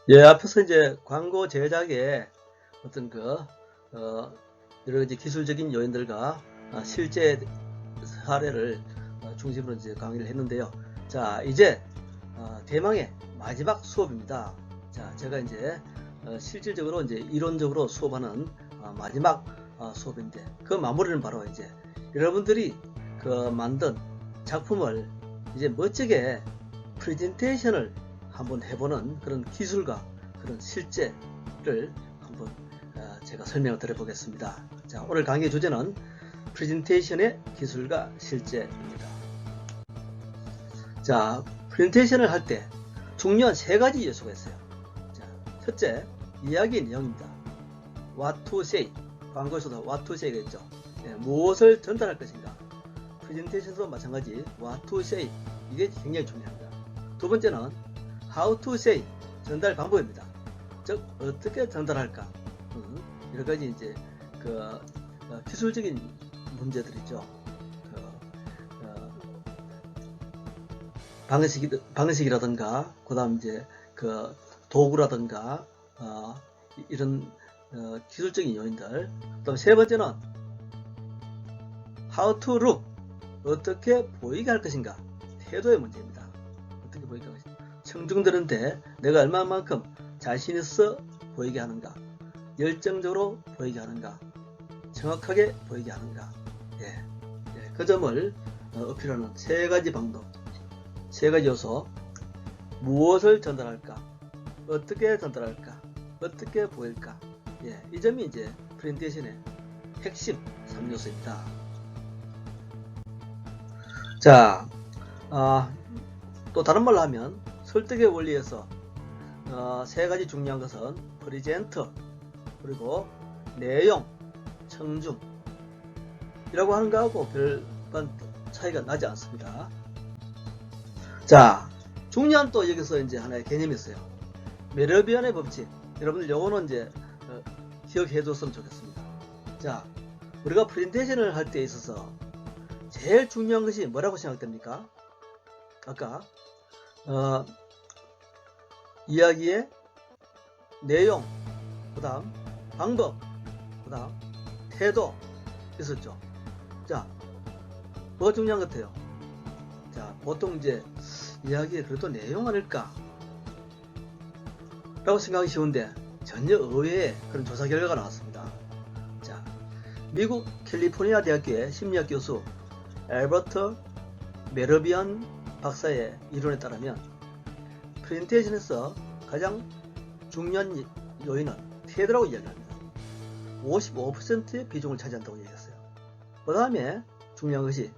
예, 앞에서 이제 광고 제작에 어떤 여러 가지 기술적인 요인들과 실제 사례를 중심으로 이제 강의를 했는데요. 자, 이제 대망의 마지막 수업입니다. 자, 제가 이제 실질적으로 이제 이론적으로 수업하는 마지막 수업인데, 그 마무리는 바로 이제 여러분들이 만든 작품을 이제 멋지게 프레젠테이션을 한번 해보는 그런 기술과 그런 실제를 한번 제가 설명을 드려보겠습니다. 자, 오늘 강의 주제는 프레젠테이션의 기술과 실제입니다. 자, 프레젠테이션을 할 때 중요한 세 가지 요소가 있어요. 자, 첫째, 이야기 내용입니다. What to say. 광고에서도 What to say가 있죠. 네, 무엇을 전달할 것인가. 프레젠테이션도 마찬가지 What to say. 이게 굉장히 중요합니다. 두 번째는 How to say. 전달 방법입니다. 즉, 어떻게 전달할까. 여러 가지 이제 기술적인 문제들이죠. 방식이라든가, 그 다음 이제 도구라든가, 이런 기술적인 요인들. 또 세 번째는 how to look. 어떻게 보이게 할 것인가. 태도의 문제입니다. 어떻게 보이게 할 것인가. 청중들한테 내가 얼마만큼 자신있어 보이게 하는가. 열정적으로 보이게 하는가. 정확하게 보이게 하는가. 예. 그 점을 어필하는 세 가지 방법. 세 가지 요소. 무엇을 전달할까? 어떻게 전달할까? 어떻게 보일까? 예, 이 점이 이제 프레젠테이션의 핵심 3요소입니다. 자, 또 다른 말로 하면 설득의 원리에서 세 가지 중요한 것은 프레젠터, 그리고 내용, 청중 이라고 하는 거하고 별반 차이가 나지 않습니다. 자, 중요한 또 여기서 이제 하나의 개념이 있어요. 메르비안의 법칙. 여러분들 요거는 이제 기억해 줬으면 좋겠습니다. 자, 우리가 프레젠테이션을 할 때 있어서 제일 중요한 것이 뭐라고 생각됩니까? 아까 이야기의 내용, 그 다음 방법, 그 다음 태도 있었죠. 자, 뭐가 중요한 것 같아요? 자, 보통 이제 이야기의 그래도 내용 아닐까 라고 생각하기 쉬운데 전혀 의외의 그런 조사 결과가 나왔습니다. 자, 미국 캘리포니아 대학교의 심리학 교수 앨버트 메르비안 박사의 이론에 따르면 프레젠테이션에서 가장 중요한 요인은 태도라고 이야기합니다. 55%의 비중을 차지한다고 얘기했어요. 그 다음에 중요한 것이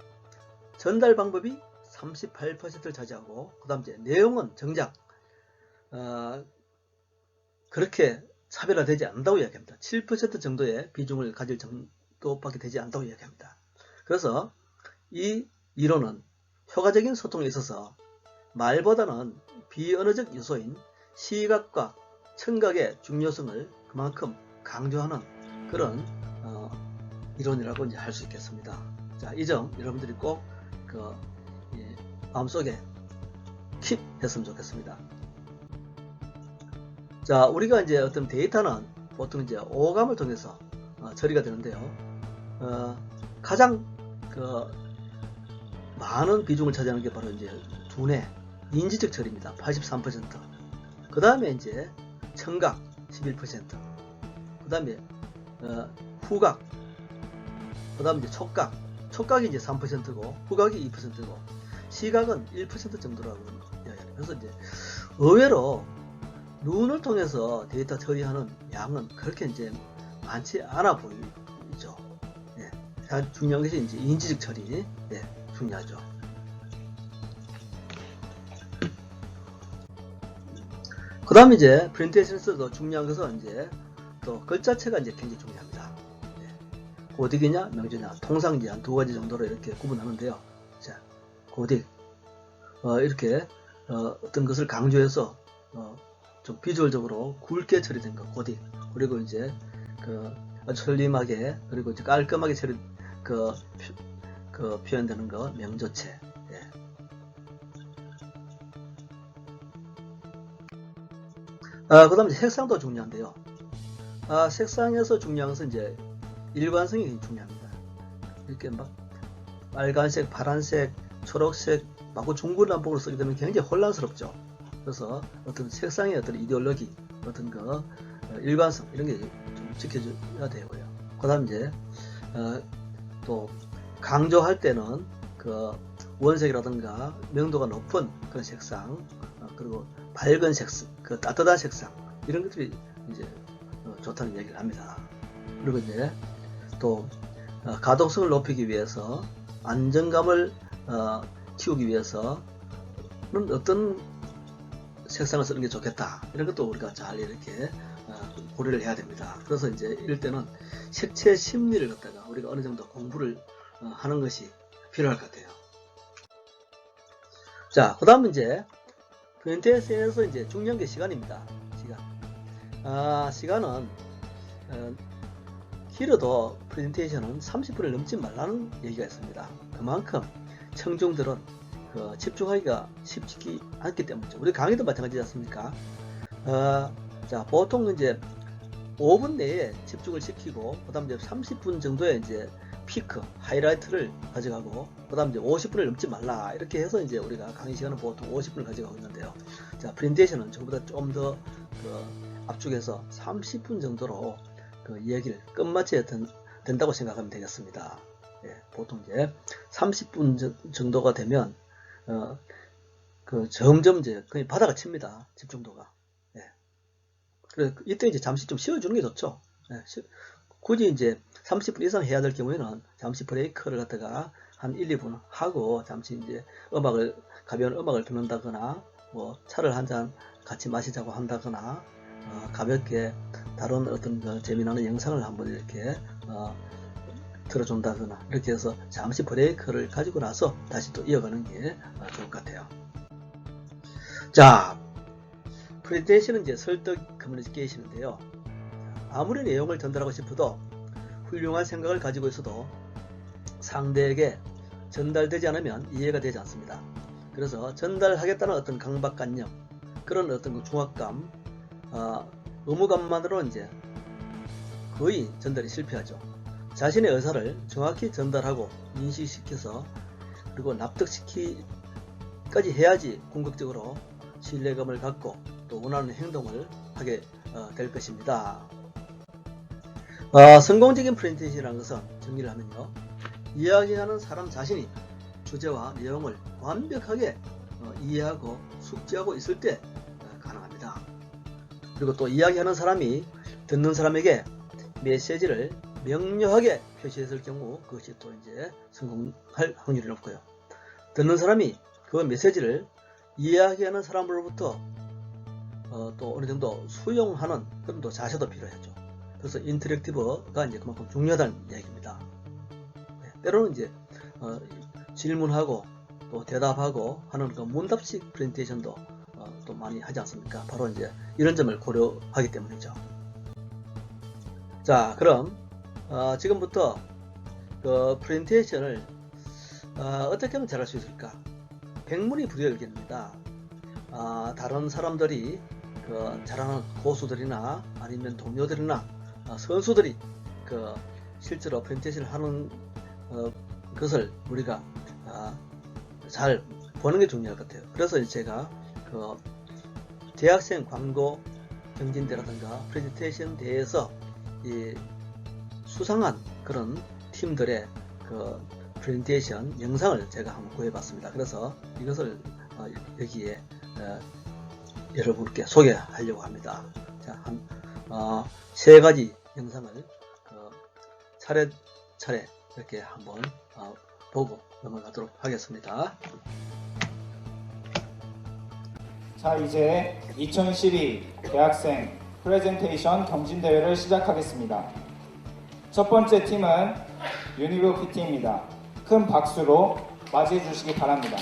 전달 방법이 38%를 차지하고, 그 다음 이제 내용은 정작 그렇게 차별화되지 않는다고 이야기합니다. 7% 정도의 비중을 가질 정도밖에 되지 않다고 이야기합니다. 그래서 이 이론은 효과적인 소통에 있어서 말보다는 비언어적 요소인 시각과 청각의 중요성을 그만큼 강조하는 그런 이론이라고 이제 할 수 있겠습니다. 자, 이 점 여러분들이 꼭 마음속에 킵했으면 좋겠습니다. 자, 우리가 이제 어떤 데이터는 보통 이제 오감을 통해서 처리가 되는데요. 가장 많은 비중을 차지하는 게 바로 이제 두뇌, 인지적 처리입니다. 83%. 그 다음에 이제 청각 11%. 그 다음에 후각. 그 다음에 이제 촉각. 촉각이 이제 3%고 후각이 2%고 시각은 1% 정도라고 이야기합니다. 그래서 이제 의외로 눈을 통해서 데이터 처리하는 양은 그렇게 이제 많지 않아 보이죠. 예. 가장 중요한 것이 이제 인지적 처리. 예, 중요하죠. 그 다음에 이제 프레젠테이션에서도 중요한 것은 이제 또 글자체가 이제 굉장히 중요합니다. 예. 고딕이냐 명제냐 통상지 한 두 가지 정도로 이렇게 구분하는데요. 자, 고딕 이렇게 어떤 것을 강조해서 좀 비주얼적으로 굵게 처리된 거 고딕, 그리고 이제 아주 슬림하게 그리고 이제 깔끔하게 처리 표현되는 거 명조체. 예. 그 다음에 색상도 중요한데요. 색상에서 중요한 것은 이제 일관성이 중요합니다. 이렇게 막 빨간색, 파란색, 초록색, 마구 중구난방으로 쓰게 되면 굉장히 혼란스럽죠. 그래서 어떤 색상의 어떤 이데올로기, 어떤 그 일관성 이런 게 좀 지켜줘야 되고요. 그 다음 이제 또 강조할 때는 그 원색이라든가 명도가 높은 그런 색상, 그리고 밝은 색상, 그 따뜻한 색상 이런 것들이 이제 좋다는 얘기를 합니다. 그리고 이제 또 가독성을 높이기 위해서 안정감을 키우기 위해서는 어떤 색상을 쓰는 게 좋겠다 이런 것도 우리가 잘 이렇게 고려를 해야 됩니다. 그래서 이제 이럴 때는 색채 심리를 갖다가 우리가 어느 정도 공부를 하는 것이 필요할 것 같아요. 자, 그 다음은 이제 프렌테이션에서 이제 중요한 게 시간입니다. 시간은 길어도 프레젠테이션은 30분을 넘지 말라는 얘기가 있습니다. 그만큼 청중들은 집중하기가 쉽지 않기 때문이죠. 우리 강의도 마찬가지지 않습니까? 자, 보통 이제 5분 내에 집중을 시키고, 그 다음 이제 30분 정도의 이제 피크, 하이라이트를 가져가고, 그 다음 이제 50분을 넘지 말라. 이렇게 해서 이제 우리가 강의 시간은 보통 50분을 가져가고 있는데요. 자, 프레젠테이션은 저보다 좀 더 압축해서 30분 정도로 이야기를 끝마쳐야 된다고 생각하면 되겠습니다. 예, 보통 이제 30분 정도가 되면, 점점 이제 거의 바닥을 칩니다. 집중도가. 예. 그래서 이때 이제 잠시 좀 쉬어주는 게 좋죠. 예, 굳이 이제 30분 이상 해야 될 경우에는 잠시 브레이크를 갖다가 한 1, 2분 하고 잠시 이제 가벼운 음악을 듣는다거나 뭐 차를 한 잔 같이 마시자고 한다거나 가볍게 다른 어떤 재미나는 영상을 한번 이렇게 들어준다거나 이렇게 해서 잠시 브레이크를 가지고 나서 다시 또 이어가는 게 좋을 것 같아요. 자, 프레젠테이션은 이제 설득 커뮤니케이션인데요. 아무리 내용을 전달하고 싶어도 훌륭한 생각을 가지고 있어도 상대에게 전달되지 않으면 이해가 되지 않습니다. 그래서 전달하겠다는 어떤 강박관념, 그런 어떤 중압감, 의무감만으로 이제 거의 전달이 실패하죠. 자신의 의사를 정확히 전달하고 인식시켜서 그리고 납득시키까지 해야지 궁극적으로 신뢰감을 갖고 또 원하는 행동을 하게 될 것입니다. 성공적인 프레젠테이션이라는 것은 정리를 하면요, 이야기하는 사람 자신이 주제와 내용을 완벽하게 이해하고 숙지하고 있을 때 가능합니다. 그리고 또 이야기하는 사람이 듣는 사람에게 메시지를 명료하게 표시했을 경우 그것이 또 이제 성공할 확률이 높고요. 듣는 사람이 그 메시지를 이야기하는 사람으로부터 또 어느 정도 수용하는 그런 또 자세도 필요하죠. 그래서 인터랙티브가 이제 그만큼 중요하다는 얘기입니다. 네, 때로는 이제 질문하고 또 대답하고 하는 그 문답식 프레젠테이션도 또 많이 하지 않습니까? 바로 이제 이런 점을 고려하기 때문이죠. 자, 그럼 지금부터 그 프레젠테이션을 어떻게 하면 잘할 수 있을까? 백문이불여일견입니다. 다른 사람들이 잘하는 고수들이나 아니면 동료들이나 선수들이 실제로 프레젠테이션을 하는 것을 우리가 잘 보는 게 중요할 것 같아요. 그래서 제가 대학생 광고 경진대라든가 프레젠테이션 대회에서 이 수상한 그런 팀들의 프레젠테이션 영상을 제가 한번 구해봤습니다. 그래서 이것을 여기에 여러분께 소개하려고 합니다. 자, 한 3가지 영상을 차례차례 이렇게 한번 보고 넘어가도록 하겠습니다. 자, 이제 2012 대학생 프레젠테이션 경진대회를 시작하겠습니다. 첫 번째 팀은 유니브 PT입니다. 큰 박수로 맞이해 주시기 바랍니다.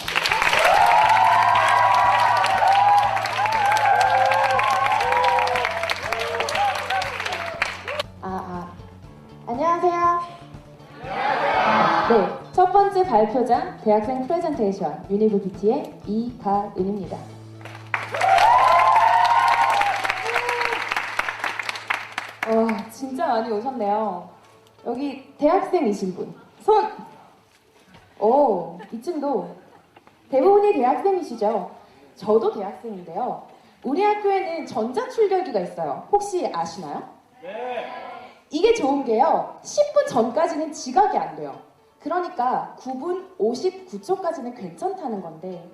안녕하세요. 네, 첫 번째 발표장 대학생 프레젠테이션 유니브 PT의 이가은입니다. 진짜 많이 오셨네요. 여기 대학생이신 분. 손! 오, 이층도 대부분이 대학생이시죠? 저도 대학생인데요. 우리 학교에는 전자출결기가 있어요. 혹시 아시나요? 네. 이게 좋은 게요. 10분 전까지는 지각이 안 돼요. 그러니까 9분 59초까지는 괜찮다는 건데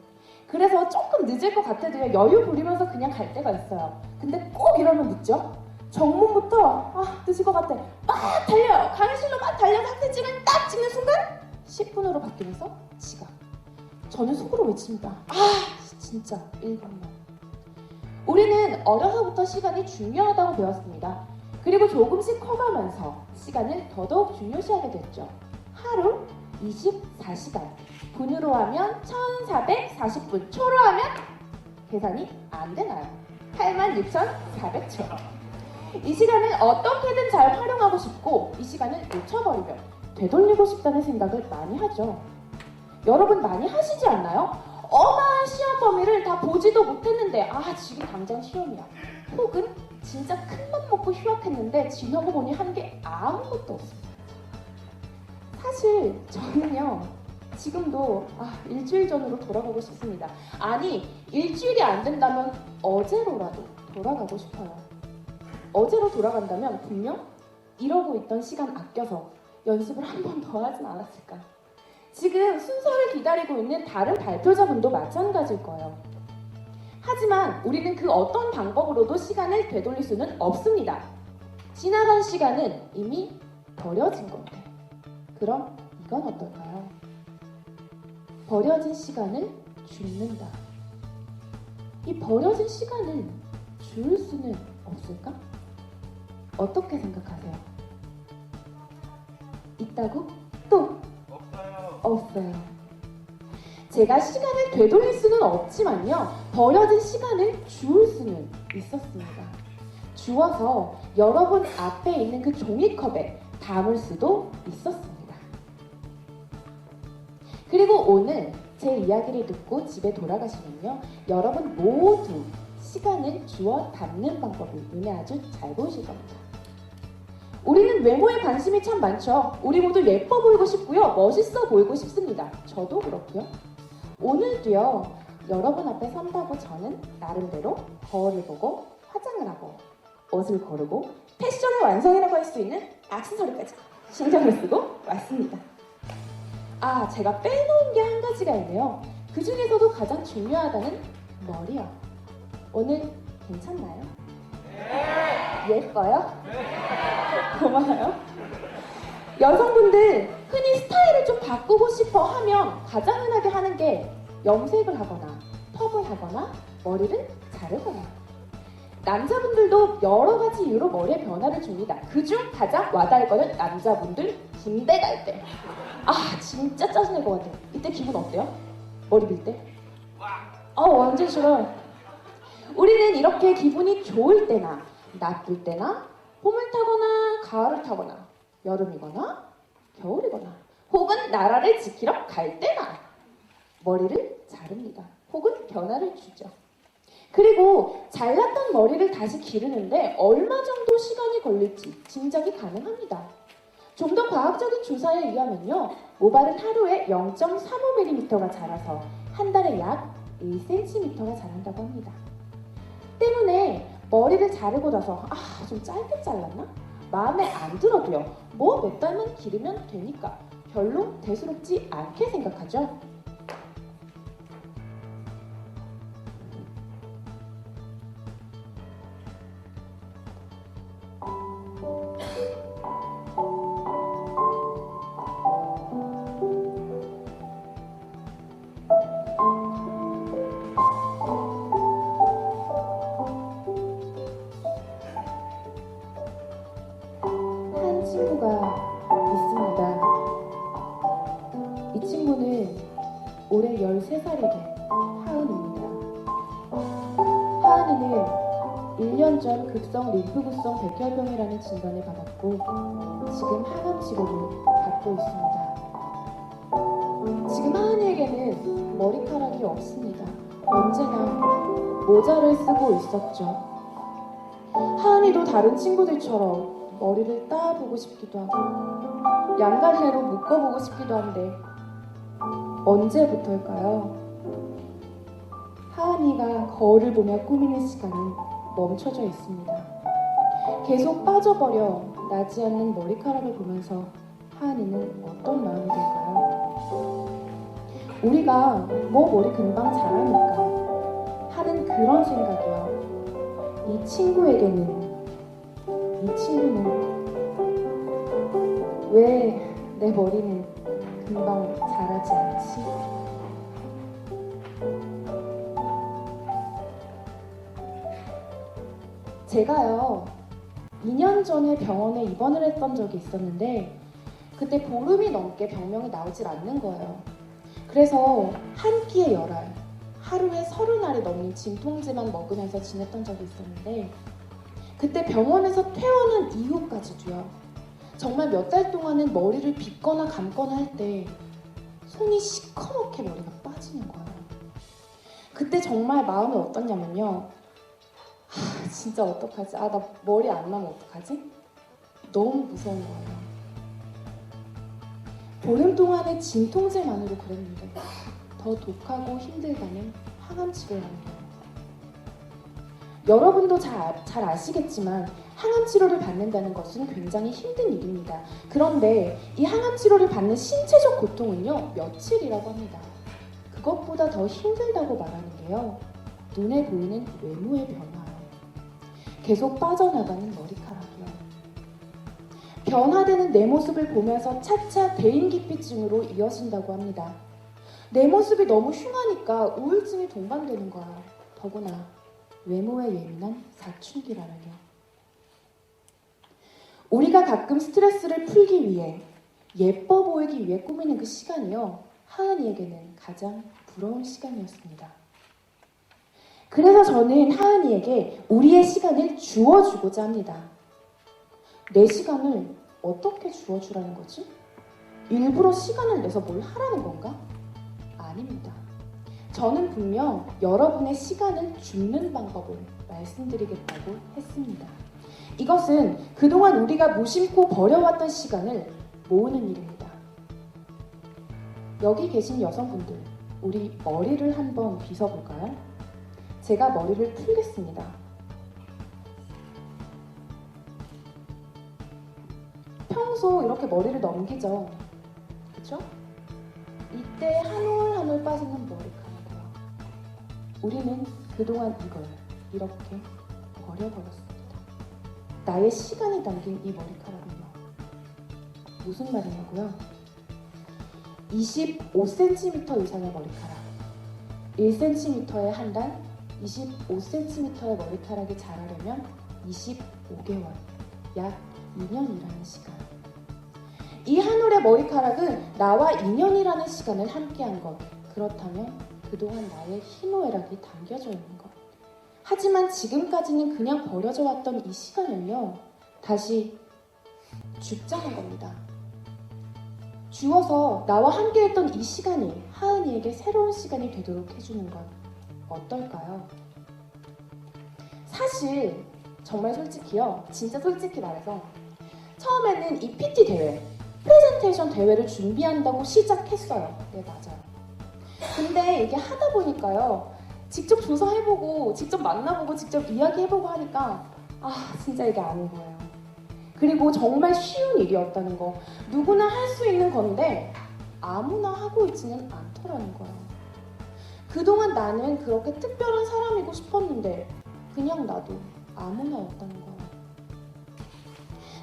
그래서 조금 늦을 것 같아도요. 여유 부리면서 그냥 갈 때가 있어요. 근데 꼭 이러면 늦죠? 정문부터 늦을 것 같아. 막 달려요. 강의실로 막 달려서 학생증을 딱 찍는 순간 10분으로 바뀌면서 지각. 저는 속으로 외칩니다. 진짜 1분만. 우리는 어려서부터 시간이 중요하다고 배웠습니다. 그리고 조금씩 커가면서 시간을 더더욱 중요시하게 됐죠. 하루 24시간, 분으로 하면 1440분, 초로 하면 계산이 안 되나요? 86,400초. 이 시간을 어떻게든 잘 활용하고 싶고 이 시간을 놓쳐버리면 되돌리고 싶다는 생각을 많이 하죠. 여러분 많이 하시지 않나요? 어마한 시험 범위를 다 보지도 못했는데 지금 당장 시험이야. 혹은 진짜 큰맘 먹고 휴학했는데 지나고 보니 한 게 아무것도 없습니다. 사실 저는요 지금도 일주일 전으로 돌아가고 싶습니다. 아니 일주일이 안 된다면 어제로라도 돌아가고 싶어요. 어제로 돌아간다면 분명 이러고 있던 시간 아껴서 연습을 한 번 더 하진 않았을까. 지금 순서를 기다리고 있는 다른 발표자분도 마찬가지일 거예요. 하지만 우리는 그 어떤 방법으로도 시간을 되돌릴 수는 없습니다. 지나간 시간은 이미 버려진 건데. 그럼 이건 어떨까요? 버려진 시간을 줍는다. 이 버려진 시간을 줄 수는 없을까? 어떻게 생각하세요? 있다고? 또? 없어요. 제가 시간을 되돌릴 수는 없지만요. 버려진 시간을 주울 수는 있었습니다. 주워서 여러분 앞에 있는 그 종이컵에 담을 수도 있었습니다. 그리고 오늘 제 이야기를 듣고 집에 돌아가시면요. 여러분 모두 시간을 주워 담는 방법을 눈에 아주 잘 보이실 겁니다. 우리는 외모에 관심이 참 많죠. 우리 모두 예뻐 보이고 싶고요. 멋있어 보이고 싶습니다. 저도 그렇고요. 오늘도요. 여러분 앞에 선다고 저는 나름대로 거울을 보고 화장을 하고 옷을 고르고 패션의 완성이라고 할 수 있는 액세서리까지 신경을 쓰고 왔습니다. 제가 빼놓은 게 한 가지가 있네요. 그 중에서도 가장 중요하다는 머리요. 오늘 괜찮나요? 네. 예뻐요? 네. 고마워요. 여성분들 흔히 스타일을 좀 바꾸고 싶어 하면 가장 흔하게 하는 게 염색을 하거나 펌을 하거나 머리를 자르거나. 남자분들도 여러 가지 이유로 머리에 변화를 줍니다. 그중 가장 와닿을 거는 남자분들 군대 갈 때. 진짜 짜증날 것 같아. 이때 기분 어때요? 머리 밀 때? 완전 싫어. 우리는 이렇게 기분이 좋을 때나 나쁠 때나 봄을 타거나 가을을 타거나 여름이거나 겨울이거나 혹은 나라를 지키러 갈 때나 머리를 자릅니다. 혹은 변화를 주죠. 그리고 잘랐던 머리를 다시 기르는데 얼마 정도 시간이 걸릴지 짐작이 가능합니다. 좀 더 과학적인 조사에 의하면요. 모발은 하루에 0.35mm가 자라서 한 달에 약 1cm가 자란다고 합니다. 때문에 머리를 자르고 나서 좀 짧게 잘랐나? 마음에 안 들어도요. 몇 달만 기르면 되니까 별로 대수롭지 않게 생각하죠. 친구가 있습니다. 이 친구는 올해 13살이 된 하은입니다. 하은이는 1년 전 급성 림프구성 백혈병이라는 진단을 받았고 지금 항암 치료를 받고 있습니다. 지금 하은이에게는 머리카락이 없습니다. 언제나 모자를 쓰고 있었죠. 하은이도 다른 친구들처럼 머리를 따보고 싶기도 하고 양갈래로 묶어보고 싶기도 한데 언제부터일까요? 하은이가 거울을 보며 꾸미는 시간은 멈춰져 있습니다. 계속 빠져버려 나지 않는 머리카락을 보면서 하은이는 어떤 마음이 들까요? 우리가 뭐 머리 금방 자라니까 하는 그런 생각이요. 이 친구는 왜 내 머리는 금방 자라지 않지? 제가요 2년 전에 병원에 입원을 했던 적이 있었는데 그때 보름이 넘게 병명이 나오질 않는 거예요. 그래서 한 끼에 열알, 하루에 30알이 넘는 진통제만 먹으면서 지냈던 적이 있었는데 그때 병원에서 퇴원한 이후까지도요. 정말 몇 달 동안은 머리를 빗거나 감거나 할 때 손이 시커멓게 머리가 빠지는 거예요. 그때 정말 마음이 어떻냐면요. 진짜 어떡하지? 나 머리 안 나면 어떡하지? 너무 무서운 거예요. 보름 동안의 진통제만으로 그랬는데 더 독하고 힘들다는 항암 치료를 하는 거예요. 여러분도 잘 아시겠지만 항암 치료를 받는다는 것은 굉장히 힘든 일입니다. 그런데 이 항암 치료를 받는 신체적 고통은요, 며칠이라고 합니다. 그것보다 더 힘들다고 말하는 게요, 눈에 보이는 외모의 변화예요. 계속 빠져나가는 머리카락이요. 변화되는 내 모습을 보면서 차차 대인기피증으로 이어진다고 합니다. 내 모습이 너무 흉하니까 우울증이 동반되는 거야. 더구나 외모에 예민한 사춘기라면요. 우리가 가끔 스트레스를 풀기 위해 예뻐 보이기 위해 꾸미는 그 시간이요, 하은이에게는 가장 부러운 시간이었습니다. 그래서 저는 하은이에게 우리의 시간을 주어주고자 합니다. 내 시간을 어떻게 주어주라는 거지? 일부러 시간을 내서 뭘 하라는 건가? 아닙니다. 저는 분명 여러분의 시간을 줍는 방법을 말씀드리겠다고 했습니다. 이것은 그동안 우리가 무심코 버려왔던 시간을 모으는 일입니다. 여기 계신 여성분들, 우리 머리를 한번 빗어볼까요? 제가 머리를 풀겠습니다. 평소 이렇게 머리를 넘기죠? 그렇죠? 이때 한 올 한 올 빠지는 머리카락이요. 우리는 그동안 이걸 이렇게 버려버렸습니다. 나의 시간이 담긴 이 머리카락은요. 무슨 말이냐고요? 25cm 이상의 머리카락, 1cm의 한 달, 25cm의 머리카락이 자라려면 25개월, 약 2년이라는 시간. 이 한 올의 머리카락은 나와 2년이라는 시간을 함께한 것. 그렇다면 그동안 나의 희노애락이 담겨져 있는 것. 하지만 지금까지는 그냥 버려져 왔던 이 시간은요, 다시 죽자는 겁니다. 주어서 나와 함께했던 이 시간이 하은이에게 새로운 시간이 되도록 해주는 건 어떨까요? 사실 정말 솔직히요, 진짜 솔직히 말해서 처음에는 이 PT 대회, 프레젠테이션 대회를 준비한다고 시작했어요. 네, 맞아요. 근데 이게 하다 보니까요, 직접 조사해보고, 직접 만나보고, 직접 이야기해보고 하니까 진짜 이게 아닌 거예요. 그리고 정말 쉬운 일이었다는 거, 누구나 할 수 있는 건데 아무나 하고 있지는 않더라는 거예요. 그동안 나는 그렇게 특별한 사람이고 싶었는데 그냥 나도 아무나였다는 거예요.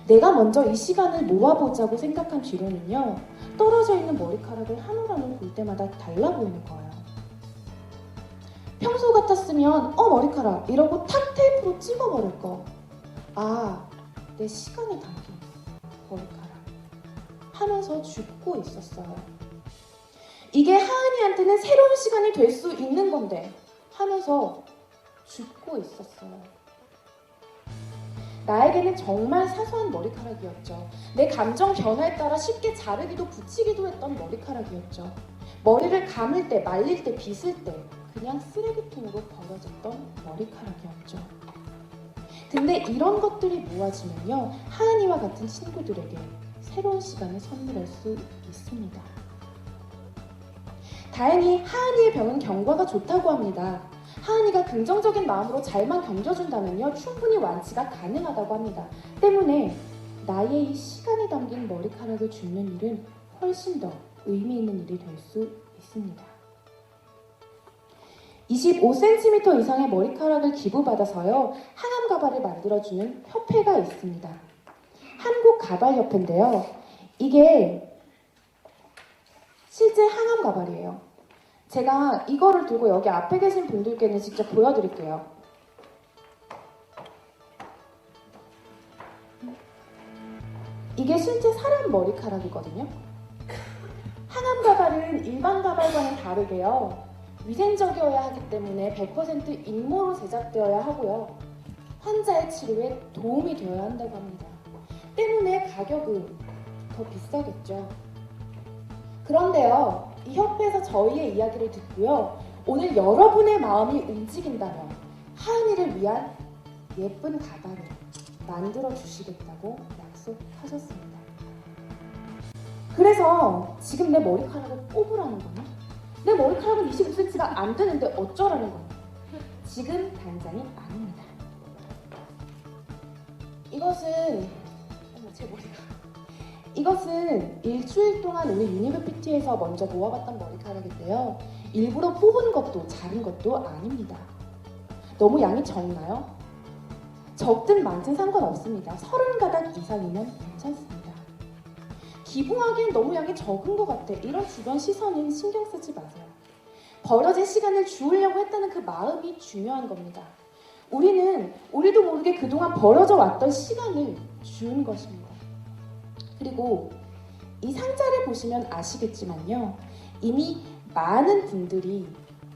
내가 먼저 이 시간을 모아보자고 생각한 뒤로는요, 떨어져 있는 머리카락을 한 올 한 올 볼 때마다 달라 보이는 거예요. 평소 같았으면 머리카락 이러고 탁 테이프로 찍어버릴 거. 내 시간이 담긴 머리카락 하면서 죽고 있었어요. 이게 하은이한테는 새로운 시간이 될 수 있는 건데 하면서 죽고 있었어요. 나에게는 정말 사소한 머리카락이었죠. 내 감정 변화에 따라 쉽게 자르기도 붙이기도 했던 머리카락이었죠. 머리를 감을 때, 말릴 때, 빗을 때 그냥 쓰레기통으로 버려졌던 머리카락이었죠. 근데 이런 것들이 모아지면요, 하은이와 같은 친구들에게 새로운 시간을 선물할 수 있습니다. 다행히 하은이의 병은 경과가 좋다고 합니다. 하은이가 긍정적인 마음으로 잘만 견뎌준다면요, 충분히 완치가 가능하다고 합니다. 때문에 나의 이 시간이 담긴 머리카락을 줍는 일은 훨씬 더 의미 있는 일이 될 수 있습니다. 25cm 이상의 머리카락을 기부받아서요, 항암 가발을 만들어주는 협회가 있습니다. 한국가발협회인데요. 이게 실제 항암 가발이에요. 제가 이거를 들고 여기 앞에 계신 분들께는 직접 보여드릴게요. 이게 실제 사람 머리카락이거든요. 항암 가발은 일반 가발과는 다르게요, 위생적이어야 하기 때문에 100% 인모로 제작되어야 하고요, 환자의 치료에 도움이 되어야 한다고 합니다. 때문에 가격은 더 비싸겠죠. 그런데요, 이 협회에서 저희의 이야기를 듣고요, 오늘 여러분의 마음이 움직인다면 하은이를 위한 예쁜 가발을 만들어 주시겠다고 약속하셨습니다. 그래서 지금 내 머리카락을 뽑으라는 거냐? 내 머리카락은 25cm가 안 되는데 어쩌라는 거냐? 지금 당장이 아닙니다. 이것은 일주일 동안 우리 유니브 PT에서 먼저 모아봤던 머리카락인데요. 일부러 뽑은 것도 자른 것도 아닙니다. 너무 양이 적나요? 적든 많든 상관없습니다. 30가닥 이상이면 괜찮습니다. 기부하기엔 너무 양이 적은 것 같아, 이런 주변 시선은 신경 쓰지 마세요. 벌어진 시간을 주우려고 했다는 그 마음이 중요한 겁니다. 우리도 모르게 그동안 벌어져 왔던 시간을 주운 것입니다. 그리고 이 상자를 보시면 아시겠지만요, 이미 많은 분들이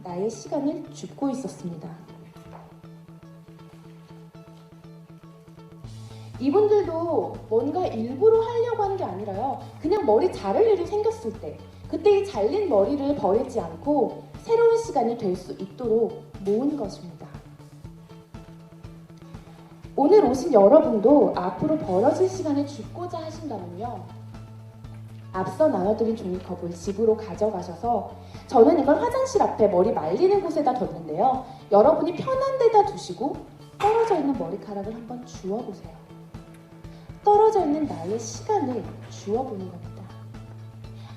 나의 시간을 줍고 있었습니다. 이분들도 뭔가 일부러 하려고 하는 게 아니라요, 그냥 머리 자를 일이 생겼을 때, 그때 이 잘린 머리를 버리지 않고 새로운 시간이 될 수 있도록 모은 것입니다. 오늘 오신 여러분도 앞으로 벌어질 시간을 줍고자 하신다면요, 앞서 나눠드린 종이컵을 집으로 가져가셔서, 저는 이걸 화장실 앞에 머리 말리는 곳에다 뒀는데요, 여러분이 편한 데다 두시고 떨어져 있는 머리카락을 한번 주워보세요. 떨어져 있는 나의 시간을 주워보는 겁니다.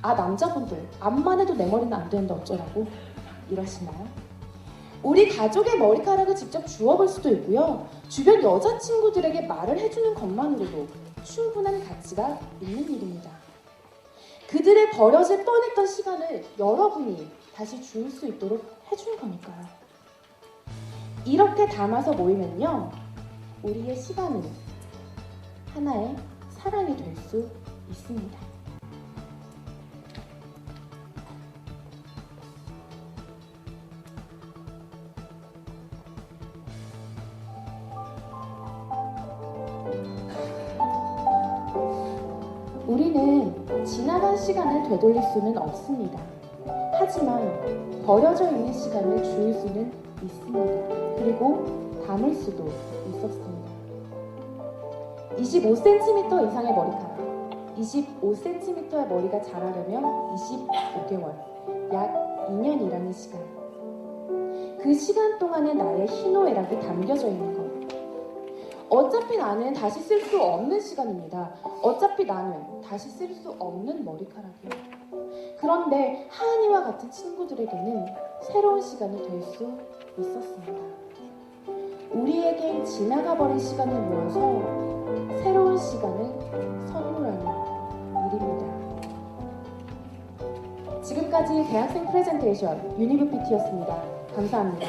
아, 남자분들, 암만 해도 내 머리는 안 되는데 어쩌라고 이러시나요? 우리 가족의 머리카락을 직접 주워볼 수도 있고요, 주변 여자친구들에게 말을 해주는 것만으로도 충분한 가치가 있는 일입니다. 그들의 버려질 뻔했던 시간을 여러분이 다시 주울 수 있도록 해준 거니까요. 이렇게 담아서 모이면요, 우리의 시간은 하나의 사랑이 될 수 있습니다. 우리는 지나간 시간을 되돌릴 수는 없습니다. 하지만 버려져 있는 시간을 주울 수는 있습니다. 그리고 담을 수도 있었습니다. 25cm 이상의 머리카락, 25cm의 머리가 자라려면 25개월, 약 2년이라는 시간. 그 시간 동안에 나의 희노애락이 담겨져 있는 것. 어차피 나는 다시 쓸 수 없는 시간입니다. 어차피 나는 다시 쓸 수 없는 머리카락이에요. 그런데 하은이와 같은 친구들에게는 새로운 시간이 될 수 있었습니다. 우리에겐 지나가 버린 시간을 모아서 새로운 시간을 선물하는 일입니다. 지금까지 대학생 프레젠테이션 유니브 PT였습니다. 감사합니다.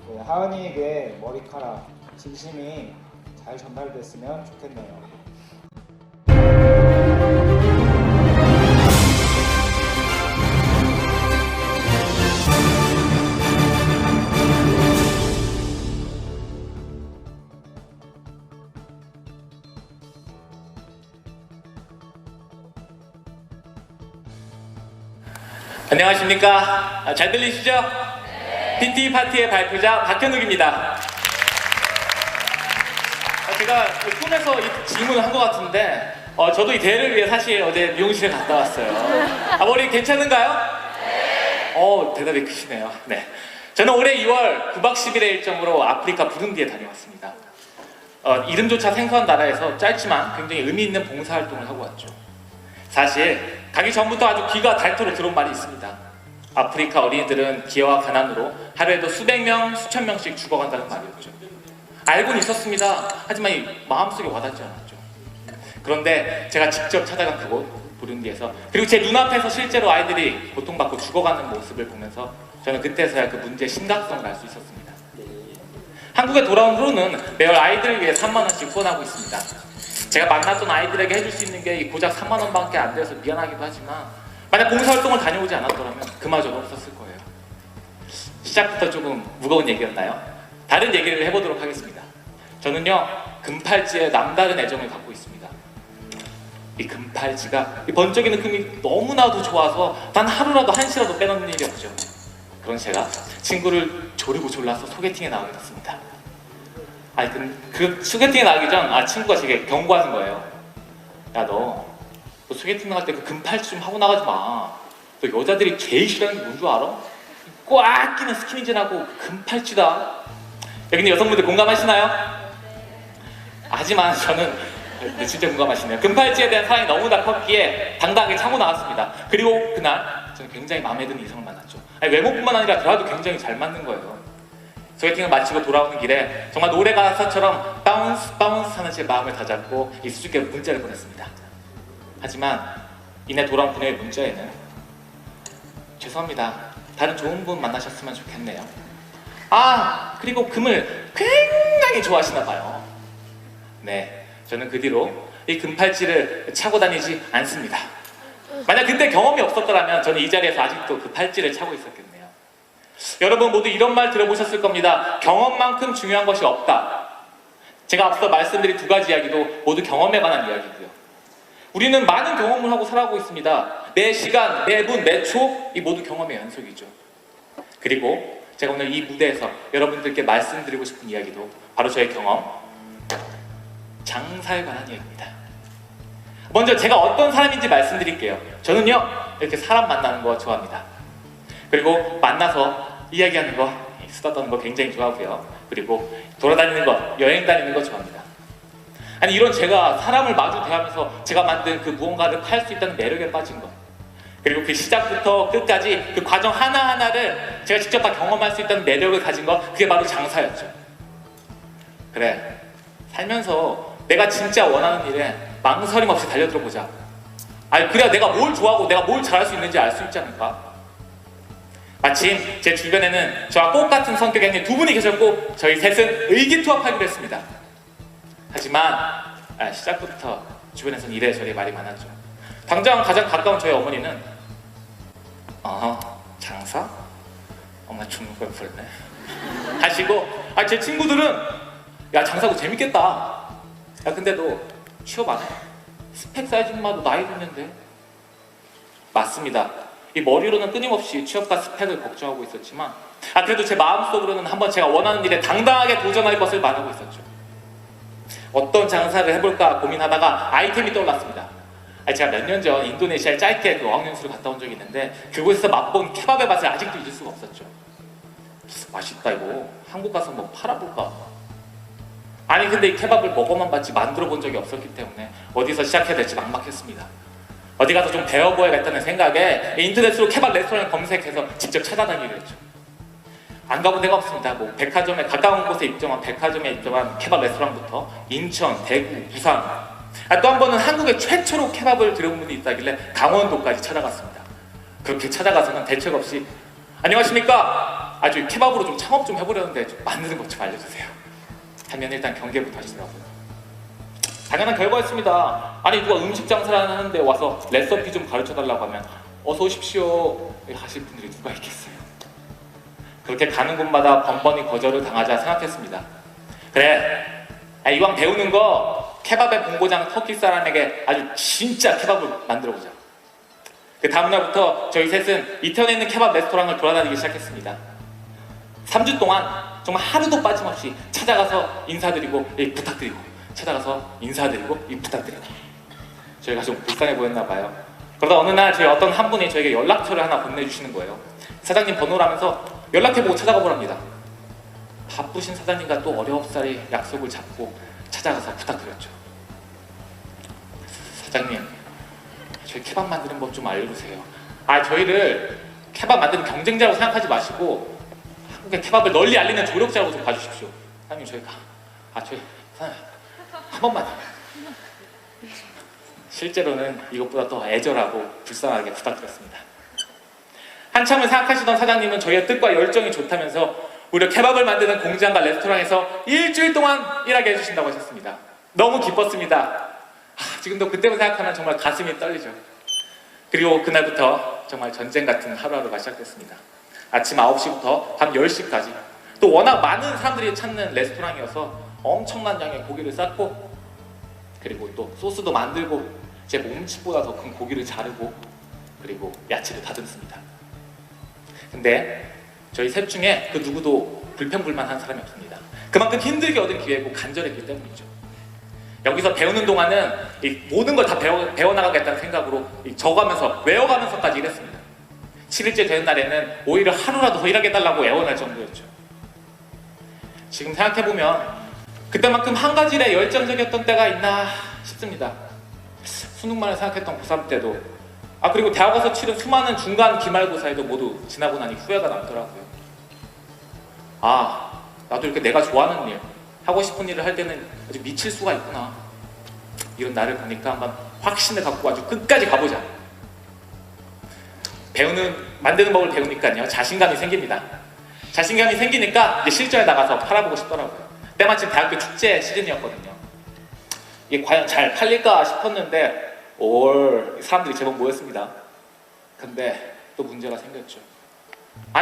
네, 하은이에게 머리카락 진심이 잘 전달됐으면 좋겠네요. 안녕하십니까? 잘 들리시죠? PT 파티의 발표자 박현욱입니다. 제가 꿈에서 이 질문을 한 것 같은데 저도 이 대회를 위해 사실 어제 미용실에 갔다 왔어요. 머리 괜찮은가요? 대답이 크시네요. 네. 저는 올해 2월 9박 10일의 일정으로 아프리카 부룬디에 다녀왔습니다. 이름조차 생소한 나라에서 짧지만 굉장히 의미 있는 봉사활동을 하고 왔죠. 사실 가기 전부터 아주 귀가 닳도록 들어온 말이 있습니다. 아프리카 어린이들은 기아와 가난으로 하루에도 수백 명, 수천 명씩 죽어간다는 말이었죠. 알고는 있었습니다. 하지만 이 마음속에 와닿지 않았죠. 그런데 제가 직접 찾아간 그곳 부룬디에서, 그리고 제 눈앞에서 실제로 아이들이 고통받고 죽어가는 모습을 보면서 저는 그때서야 그 문제의 심각성을 알 수 있었습니다. 한국에 돌아온 후로는 매월 아이들을 위해 3만 원씩 후원하고 있습니다. 제가 만났던 아이들에게 해줄 수 있는 게 고작 3만 원밖에 안 돼서 미안하기도 하지만 만약 봉사활동을 다녀오지 않았더라면 그마저도 없었을 거예요. 시작부터 조금 무거운 얘기였나요? 다른 얘기를 해보도록 하겠습니다. 저는요, 금팔찌에 남다른 애정을 갖고 있습니다. 이 금팔찌가 이 번쩍이는 금이 너무나도 좋아서 단 하루라도 한시라도 빼놓는 일이 없죠. 그런 제가 친구를 조르고 졸라서 소개팅에 나가게 됐습니다. 그 소개팅에 나가기 전 친구가 제게 경고하는 거예요. 야, 너 소개팅 나갈 때 그 금팔찌 좀 하고 나가지 마. 너 여자들이 제일 싫어하는 게 뭔 줄 알아? 꽉 끼는 스키니진하고 금팔찌다. 여기는 여성분들 공감하시나요? 하지만 저는 진짜 공감하시네요. 금팔찌에 대한 사랑이 너무나 컸기에 당당하게 차고 나왔습니다. 그리고 그날 저는 굉장히 마음에 드는 이성을 만났죠. 외모뿐만 아니라 대화도 굉장히 잘 맞는 거예요. 소개팅을 마치고 돌아오는 길에 정말 노래 가사처럼 바운스 바운스 하는 제 마음을 다잡고 이 수줍게 문자를 보냈습니다. 하지만 이내 돌아온 그녀의 문자에는 죄송합니다. 다른 좋은 분 만나셨으면 좋겠네요. 그리고 금을 굉장히 좋아하시나 봐요. 네, 저는 그 뒤로 이 금팔찌를 차고 다니지 않습니다. 만약 그때 경험이 없었더라면 저는 이 자리에서 아직도 그 팔찌를 차고 있었겠네요. 여러분 모두 이런 말 들어보셨을 겁니다. 경험만큼 중요한 것이 없다. 제가 앞서 말씀드린 두 가지 이야기도 모두 경험에 관한 이야기고요. 우리는 많은 경험을 하고 살아가고 있습니다. 매 시간, 매 분, 매 초, 이 모두 경험의 연속이죠. 그리고 제가 오늘 이 무대에서 여러분들께 말씀드리고 싶은 이야기도 바로 저의 경험, 장사에 관한 이야기입니다. 먼저 제가 어떤 사람인지 말씀드릴게요. 저는요, 이렇게 사람 만나는 거 좋아합니다. 그리고 만나서 이야기하는 거, 수다 떠는 거 굉장히 좋아하고요. 그리고 돌아다니는 거, 여행 다니는 거 좋아합니다. 이런 제가 사람을 마주 대하면서 제가 만든 그 무언가를 팔 수 있다는 매력에 빠진 거, 그리고 그 시작부터 끝까지 그 과정 하나하나를 제가 직접 다 경험할 수 있다는 매력을 가진 거, 그게 바로 장사였죠. 그래, 살면서 내가 진짜 원하는 일에 망설임 없이 달려들어보자. 그래야 내가 뭘 좋아하고 내가 뭘 잘할 수 있는지 알 수 있지 않을까? 마침 제 주변에는 저와 똑같은 성격의 형님 두 분이 계셨고 저희 셋은 의기투합하기로 했습니다. 하지만 시작부터 주변에서는 이래저래 말이 많았죠. 당장 가장 가까운 저희 어머니는 장사? 엄마 죽는 걸 풀네 하시고, 제 친구들은 야, 장사도 재밌겠다. 야, 근데 너 취업 안 해? 스펙 사이즈만 도 나이 듣는데. 맞습니다. 이 머리로는 끊임없이 취업과 스펙을 걱정하고 있었지만 그래도 제 마음속으로는 한번 제가 원하는 일에 당당하게 도전할 것을 말하고 있었죠. 어떤 장사를 해볼까 고민하다가 아이템이 떠올랐습니다. 제가 몇 년 전 인도네시아에 짧게 그 어학연수를 갔다 온 적이 있는데 그곳에서 맛본 케밥의 맛을 아직도 잊을 수가 없었죠. 맛있다, 이거 한국 가서 뭐 팔아볼까? 근데 이 케밥을 먹어만 봤지 만들어 본 적이 없었기 때문에 어디서 시작해야 될지 막막했습니다. 어디 가서 좀 배워보야겠다는 생각에 인터넷으로 케밥 레스토랑을 검색해서 직접 찾아다니기로 했죠. 안 가본 데가 없습니다. 백화점에 가까운 곳에 입점한 백화점에 입점한 케밥 레스토랑부터 인천, 대구, 부산, 또 한 번은 한국의 최초로 케밥을 들여본 분이 있다길래 강원도까지 찾아갔습니다. 그렇게 찾아가서는 대책 없이 안녕하십니까? 저희 케밥으로 좀 창업 좀 해보려는데 좀 만드는 것 좀 알려주세요. 하면 일단 경계부터 하시더라고요. 당연한 결과였습니다. 누가 음식 장사를 하는데 와서 레시피 좀 가르쳐달라고 하면 어서 오십시오 하실 분들이 누가 있겠어요. 그렇게 가는 곳마다 번번이 거절을 당하자 생각했습니다. 그래, 이왕 배우는 거 케밥의 본고장 터키 사람에게 아주 진짜 케밥을 만들어보자. 그 다음날부터 저희 셋은 이태원에 있는 케밥 레스토랑을 돌아다니기 시작했습니다. 3주 동안 정말 하루도 빠짐없이 찾아가서 인사드리고 부탁드리고, 찾아가서 인사드리고 부탁드리고. 저희가 좀 불쌍해 보였나 봐요. 그러다 어느 날 저희 어떤 한 분이 저에게 연락처를 하나 건네주시는 거예요. 사장님 번호라면서 연락해보고 찾아가 보랍니다. 바쁘신 사장님과 또 어렵사리 약속을 잡고 찾아가서 부탁드렸죠. 사장님, 저희 케밥 만드는 법 좀 알려주세요. 저희를 케밥 만드는 경쟁자라고 생각하지 마시고 한국의 케밥을 널리 알리는 조력자라고 좀 봐주십시오. 사장님, 저희가 저희 사장님 한 번만. 실제로는 이것보다 더 애절하고 불쌍하게 부탁드렸습니다. 한참을 생각하시던 사장님은 저희의 뜻과 열정이 좋다면서 무려 케밥을 만드는 공장과 레스토랑에서 일주일 동안 일하게 해주신다고 하셨습니다. 너무 기뻤습니다. 지금도 그때만 생각하면 정말 가슴이 떨리죠. 그리고 그날부터 정말 전쟁 같은 하루하루가 시작됐습니다. 아침 9시부터 밤 10시까지 또 워낙 많은 사람들이 찾는 레스토랑이어서 엄청난 양의 고기를 쌓고, 그리고 또 소스도 만들고, 제 몸집보다 더 큰 고기를 자르고, 그리고 야채도 다듬습니다. 근데 저희 셋 중에 그 누구도 불평불만한 사람이 없습니다. 그만큼 힘들게 얻은 기회고 간절했기 때문이죠. 여기서 배우는 동안은 이 모든 걸 다 배워나가겠다는 생각으로 적어가면서 외워가면서까지 일했습니다. 7일째 되는 날에는 오히려 하루라도 더 일하게 해달라고 애원할 정도였죠. 지금 생각해보면 그때만큼 한 가지 일에 열정적이었던 때가 있나 싶습니다. 수능만을 생각했던 고3 때도, 그리고 대학 가서 치른 수많은 중간 기말고사에도 모두 지나고 나니 후회가 남더라고요. 나도 이렇게 내가 좋아하는 일, 하고 싶은 일을 할 때는 아주 미칠 수가 있구나. 이런 나를 보니까 한번 확신을 갖고 아주 끝까지 가보자. 만드는 법을 배우니까요, 자신감이 생깁니다. 자신감이 생기니까 이제 실전에 나가서 팔아보고 싶더라고요. 때마침 대학교 축제 시즌이었거든요. 이게 과연 잘 팔릴까 싶었는데 사람들이 제법 모였습니다. 근데 또 문제가 생겼죠.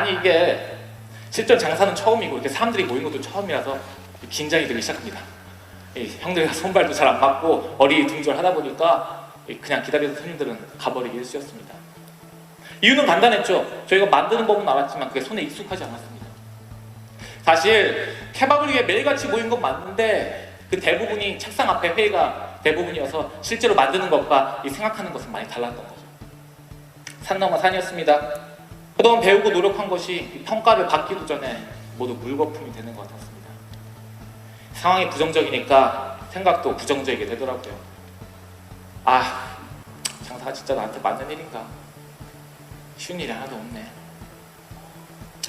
이게 실전 장사는 처음이고 이렇게 사람들이 모인 것도 처음이라서 긴장이 되기 시작합니다. 형들과 손발도 잘 안 맞고 어리둥절하다 보니까 그냥 기다리던 손님들은 가버리기 일쑤였습니다. 이유는 간단했죠. 저희가 만드는 법은 알았지만 그게 손에 익숙하지 않았습니다. 사실 케밥을 위해 매일같이 모인 건 맞는데 그 대부분이 책상 앞에 회의가 대부분이어서 실제로 만드는 것과 생각하는 것은 많이 달랐던 거죠. 산 넘어 산이었습니다. 그동안 배우고 노력한 것이 평가를 받기도 전에 모두 물거품이 되는 것 같았습니다. 상황이 부정적이니까 생각도 부정적이게 되더라고요. 장사가 진짜 나한테 맞는 일인가? 쉬운 일이 하나도 없네.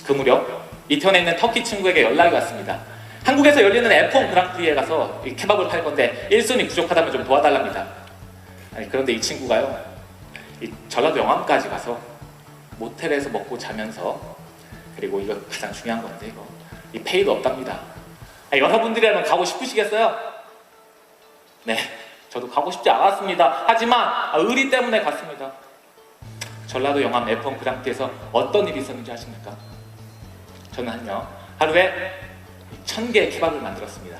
그 무렵 이태원에 있는 터키 친구에게 연락이 왔습니다. 한국에서 열리는 F1 그랑프리에 가서 케밥을 팔 건데 1순위 부족하다면 좀 도와달랍니다. 그런데 이 친구가요, 전라도 영암까지 가서 모텔에서 먹고 자면서, 그리고 이거 가장 중요한 건데 이 페이도 없답니다. 여러분들이라면 가고 싶으시겠어요? 네, 저도 가고 싶지 않았습니다. 하지만 의리 때문에 갔습니다. 전라도 영암 F1 그랑프리에서 어떤 일이 있었는지 아십니까? 저는요, 하루에 1000개의 케밥을 만들었습니다.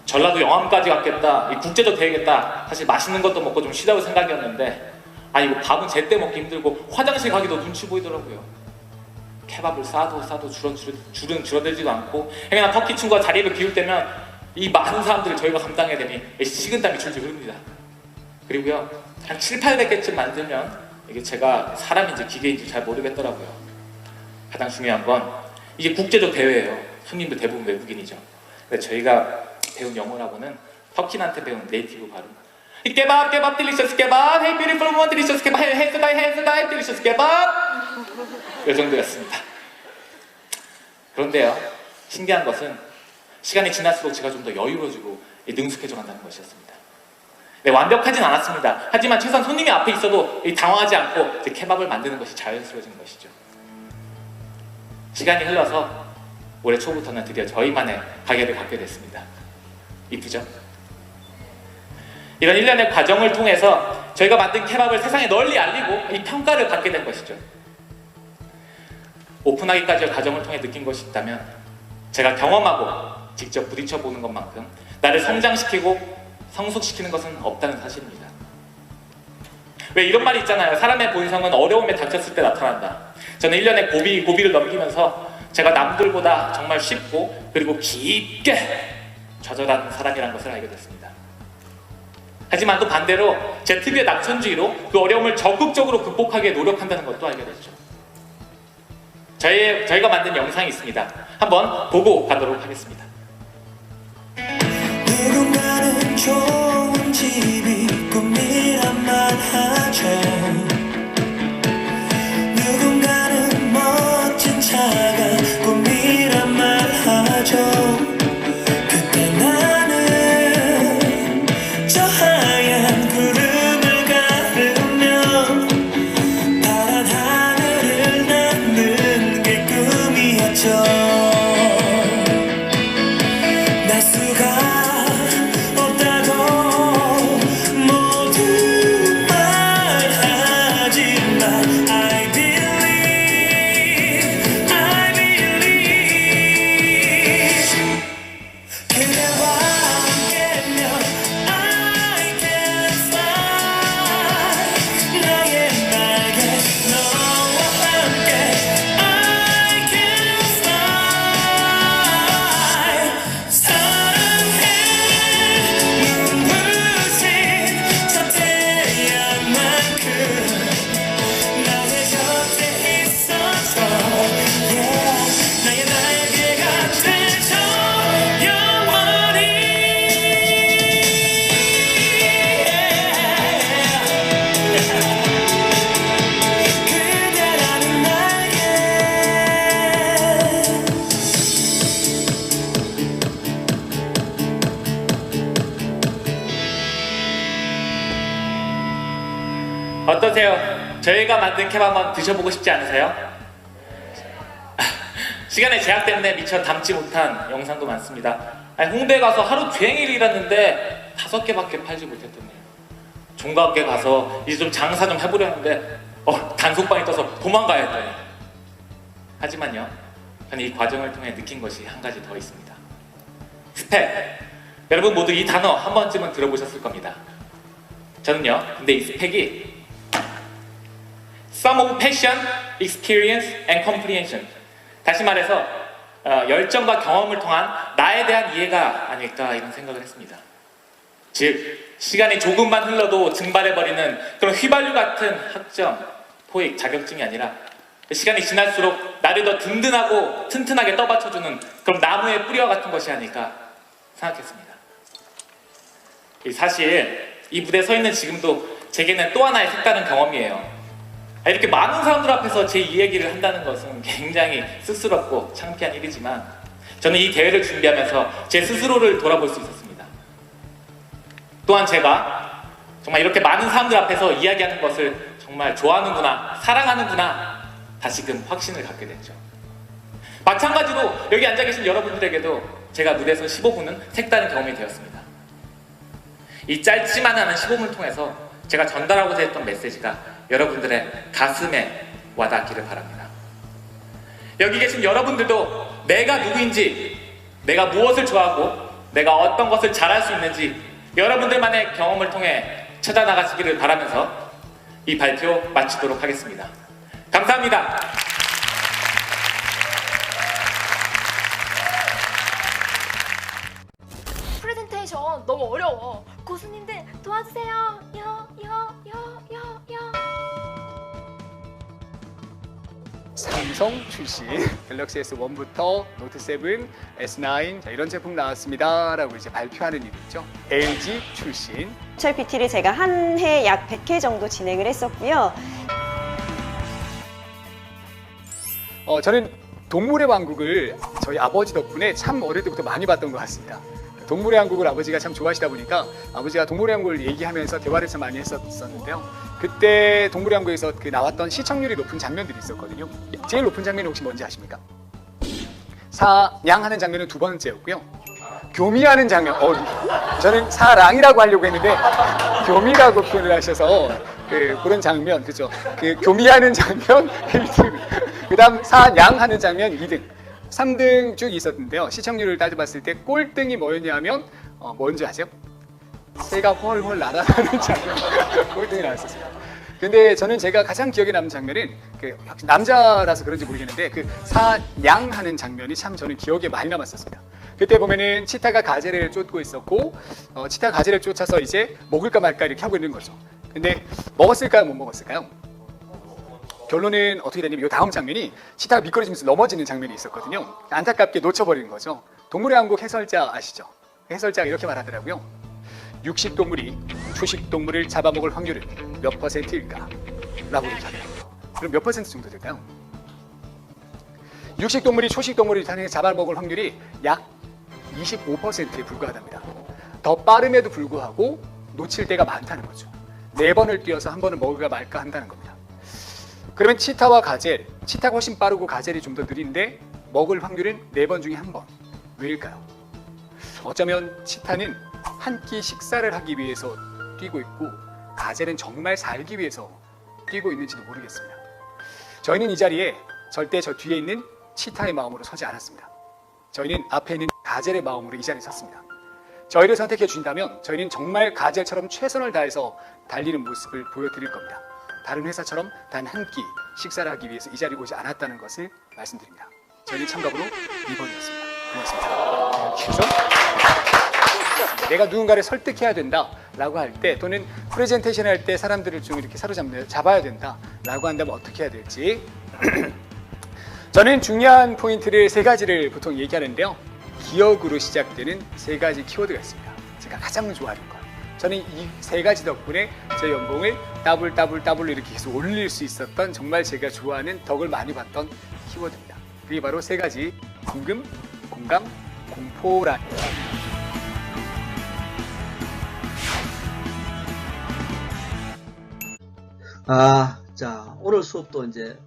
전라도 영암까지 갔겠다, 국제적 대회겠다, 사실 맛있는 것도 먹고 좀 쉬자고 생각이었는데 이거 밥은 제때 먹기 힘들고 화장실 가기도 눈치 보이더라고요. 케밥을 싸도 줄은 줄어들지도 않고, 행여나 터키 친구가 자리를 비울 때면 이 많은 사람들을 저희가 감당해야 되니 식은땀이 줄줄 흐릅니다. 그리고요, 한 700~800개쯤 만들면 이게 제가 사람인지 기계인지 잘 모르겠더라고요. 가장 중요한 건 이게 국제적 대회예요. 손님들 대부분 외국인이죠. 근데 저희가 배운 영어라고는 터키한테 배운 네이티브 발음, 케밥 딜리셔스 케밥, 헤이 뷰티풀 우먼 딜리셔스 케밥, 헤이 딜리셔스 케밥, 이 정도였습니다. 그런데요, 신기한 것은 시간이 지날수록 제가 좀 더 여유로워지고 능숙해져 간다는 것이었습니다. 네, 완벽하진 않았습니다. 하지만 최소한 손님이 앞에 있어도 당황하지 않고 케밥을 만드는 것이 자연스러워지는 것이죠. 시간이 흘러서 올해 초부터는 드디어 저희만의 가게를 갖게 됐습니다. 이쁘죠? 이런 일련의 과정을 통해서 저희가 만든 케밥을 세상에 널리 알리고 이 평가를 받게 된 것이죠. 오픈하기까지의 과정을 통해 느낀 것이 있다면 제가 경험하고 직접 부딪혀보는 것만큼 나를 성장시키고 성숙시키는 것은 없다는 사실입니다. 왜 이런 말이 있잖아요. 사람의 본성은 어려움에 닥쳤을 때 나타난다. 저는 1년에 고비를 넘기면서 제가 남들보다 정말 쉽고 그리고 깊게 좌절하는 사람이라는 것을 알게 됐습니다. 하지만 또 반대로 제 특유의 낙천주의로 그 어려움을 적극적으로 극복하기에 노력한다는 것도 알게 됐죠. 저희가 만든 영상이 있습니다. 한번 보고 가도록 하겠습니다. 누군가는 좋은 집이 꿈이란 말 하죠. 누군가는 멋진 차가 꿈이란 말 하죠. 그때 나는 저 하얀 구름을 가르며 파란 하늘을 낳는 게 꿈이었죠. 날 수가 없다고 모두 말하지만 I believe 그대와 함께면 I can fly 나의 날개 너와 함께 I can fly 사랑해 눈부신 저 태양만큼 나의 곁에 있어줘 yeah. 나의 날개가 되죠 영원히 그대라는 날개 어떠세요? 저희가 만든 캡 한번 드셔보고 싶지 않으세요? 시간의 제약 때문에 미처 담지 못한 영상도 많습니다. 아니, 홍대 가서 하루 종일 일했는데 5개밖에 팔지 못했더니 종각에 가서 이제 좀 장사 좀 해보려 했는데 단속반이 떠서 도망가야 했더니 하지만요, 저는 이 과정을 통해 느낀 것이 한 가지 더 있습니다. 스펙! 여러분 모두 이 단어 한 번쯤은 들어보셨을 겁니다. 저는요, 근데 이 스펙이 Sum of passion, experience, and comprehension. 다시 말해서 열정과 경험을 통한 나에 대한 이해가 아닐까 이런 생각을 했습니다. 즉 시간이 조금만 흘러도 증발해버리는 그런 휘발유 같은 학점, 토익, 자격증이 아니라 시간이 지날수록 나를 더 든든하고 튼튼하게 떠받쳐주는 그런 나무의 뿌리와 같은 것이 아닐까 생각했습니다. 사실 이 무대에 서 있는 지금도 제게는 또 하나의 색다른 경험이에요. 이렇게 많은 사람들 앞에서 제 이야기를 한다는 것은 굉장히 쑥스럽고 창피한 일이지만 저는 이 대회를 준비하면서 제 스스로를 돌아볼 수 있었습니다. 또한 제가 정말 이렇게 많은 사람들 앞에서 이야기하는 것을 정말 좋아하는구나, 사랑하는구나 다시금 확신을 갖게 됐죠. 마찬가지로 여기 앉아 계신 여러분들에게도 제가 무대에서 15분은 색다른 경험이 되었습니다. 이 짧지만 않은 15분을 통해서 제가 전달하고자 했던 메시지가 여러분들의 가슴에 와닿기를 바랍니다. 여기 계신 여러분들도 내가 누구인지, 내가 무엇을 좋아하고 내가 어떤 것을 잘할 수 있는지 여러분들만의 경험을 통해 찾아나가시기를 바라면서 이 발표 마치도록 하겠습니다. 감사합니다. 프레젠테이션 너무 어려워. 고수님들 도와주세요. 삼성 출신 갤럭시 S1부터 노트 7, S9 자, 이런 제품 나왔습니다 라고 이제 발표하는 일이 있죠. LG 출신 철 PT를 제가 한 해 약 100회 정도 진행을 했었고요. 저는 동물의 왕국을 저희 아버지 덕분에 참 어릴 때부터 많이 봤던 것 같습니다. 동물의 왕국을 아버지가 참 좋아하시다 보니까 아버지가 동물의 왕국을 얘기하면서 대화를 참 많이 했었는데요. 그때 동물의 왕국에서 그 나왔던 시청률이 높은 장면들이 있었거든요. 제일 높은 장면이 혹시 뭔지 아십니까? 사냥하는 장면은 두 번째였고요. 교미하는 장면, 저는 사랑이라고 하려고 했는데 교미라고 표현을 하셔서 그런 장면, 그죠? 그 교미하는 장면 1등, 그 다음 사냥하는 장면 2등, 3등 쭉 있었는데요. 시청률을 따져봤을 때 꼴등이 뭐였냐면 뭔지 아세요? 새가 훨훨 날아가는 장면 꼴등이 나왔었어요. 근데 저는 제가 가장 기억에 남는 장면은 남자라서 그런지 모르겠는데 사냥하는 장면이 참 저는 기억에 많이 남았었습니다. 그때 보면은 치타가 가젤을 쫓고 있었고 치타가 가젤을 쫓아서 이제 먹을까 말까 이렇게 하고 있는 거죠. 근데 먹었을까요? 못 먹었을까요? 결론은 어떻게 되냐면 이 다음 장면이 치타가 미끄러지면서 넘어지는 장면이 있었거든요. 안타깝게 놓쳐버리는 거죠. 동물의 왕국 해설자 아시죠? 해설자가 이렇게 말하더라고요. 육식동물이 초식동물을 잡아먹을 확률은 몇 %일까? 라고 이렇게 하더라고요. 그럼 몇 % 정도 될까요? 육식동물이 초식동물을 잡아먹을 확률이 약 25%에 불과하답니다. 더 빠름에도 불구하고 놓칠 때가 많다는 거죠. 4번을 뛰어서 한 번을 먹을까 말까 한다는 겁니다. 그러면 치타와 가젤, 치타가 훨씬 빠르고 가젤이 좀 더 느린데 먹을 확률은 4번 중에 1번. 왜일까요? 어쩌면 치타는 한 끼 식사를 하기 위해서 뛰고 있고 가젤은 정말 살기 위해서 뛰고 있는지도 모르겠습니다. 저희는 이 자리에 절대 저 뒤에 있는 치타의 마음으로 서지 않았습니다. 저희는 앞에 있는 가젤의 마음으로 이 자리에 섰습니다. 저희를 선택해 주신다면 저희는 정말 가젤처럼 최선을 다해서 달리는 모습을 보여드릴 겁니다. 다른 회사처럼 단 한 끼 식사를 하기 위해서 이 자리에 오지 않았다는 것을 말씀드립니다. 저희는 참가번호 2번이었습니다. 고맙습니다. 그래서 내가 누군가를 설득해야 된다라고 할 때 또는 프레젠테이션 할 때 사람들을 좀 이렇게 잡아야 된다라고 한다면 어떻게 해야 될지 저는 중요한 포인트를 3가지를 보통 얘기하는데요. 기억으로 시작되는 3가지 키워드가 있습니다. 제가 가장 좋아하는 것. 저는 이 3가지 덕분에 제 연봉을 더블 이렇게 계속 올릴 수 있었던 정말 제가 좋아하는 덕을 많이 봤던 키워드입니다. 그게 바로 3가지 궁금, 공감, 공포란. 자, 오늘 수업도 이제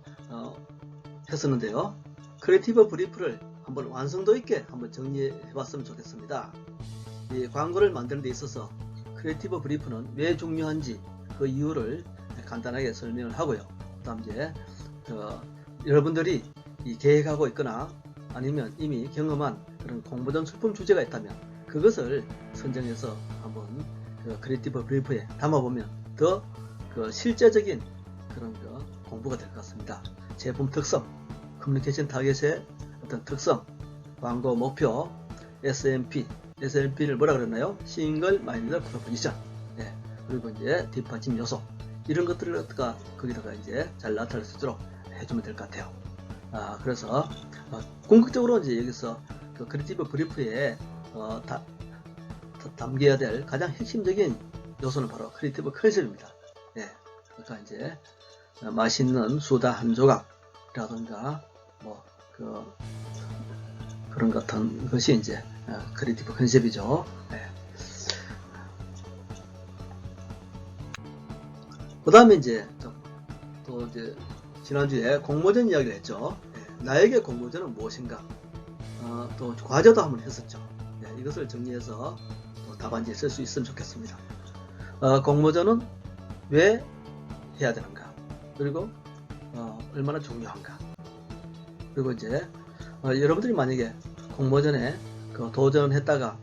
했었는데요. 크리에이티브 브리프를 한번 완성도 있게 한번 정리해 봤으면 좋겠습니다. 이 광고를 만드는 데 있어서 크리에이티브 브리프는 왜 중요한지 그 이유를 간단하게 설명을 하고요. 그다음 이제 여러분들이 이 계획하고 있거나 아니면 이미 경험한 그런 공모전 출품 주제가 있다면 그것을 선정해서 한번 크리에이티브 브리프에 담아보면 더 실제적인 그런 공부가 될 것 같습니다. 제품 특성, 커뮤니케이션 타겟의 어떤 특성, 광고 목표, SMP를 뭐라 그랬나요? 싱글 마인드 프로포지션. 네. 그리고 이제 뒷받침 요소 이런 것들을 갖다가 거기다가 이제 잘 나타낼 수 있도록 해주면 될 것 같아요. 그래서 궁극적으로 이제 여기서 그 크리에이티브 브리프에 담겨야 될 가장 핵심적인 요소는 바로 크리에이티브 컨셉입니다. 네. 그러니까 이제 맛있는 수다 한 조각이라든가 그런 같은 것이 이제 크리에이티브 컨셉이죠. 네. 그 다음에 이제 또 이제 지난주에 공모전 이야기를 했죠. 네. 나에게 공모전은 무엇인가? 또 과제도 한번 했었죠. 네. 이것을 정리해서 또 답안지에 쓸 수 있으면 좋겠습니다. 공모전은 왜 해야 되는가? 그리고 얼마나 중요한가? 그리고 이제 여러분들이 만약에 공모전에 도전했다가